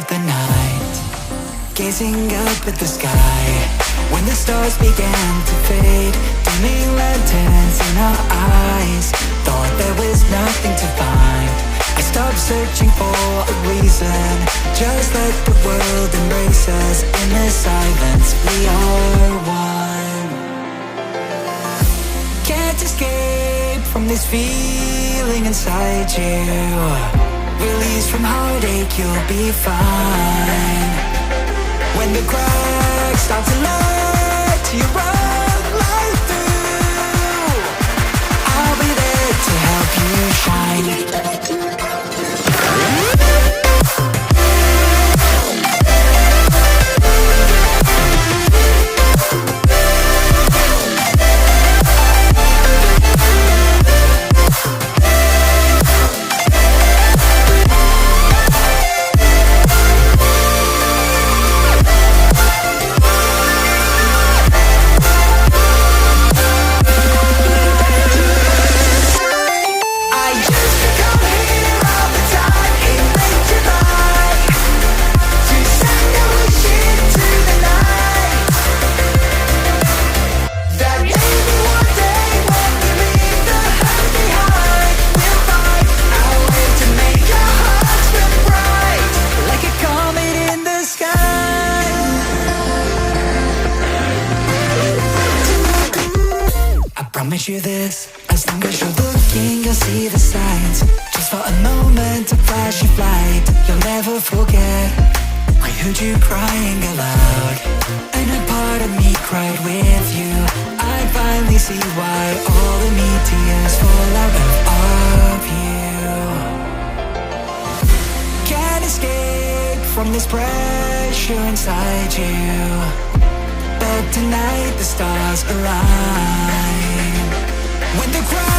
of the night, gazing up at the sky, when the stars began to fade, dimming lanterns in our eyes. Thought there was nothing to find. I stopped searching for a reason. Just let the world embrace us. In the silence, we are one. Can't escape from this feeling inside you. Release from heartache, you'll be fine. When the cracks start to let you run right through, I'll be there to help you shine. Promise you this, as long as you're looking, you'll see the signs. Just for a moment, a flash of light, you'll never forget. I heard you crying aloud, and a part of me cried with you. I finally see why all the meteors fall out of you. Can't escape from this pressure inside you, but tonight the stars align. When the crowd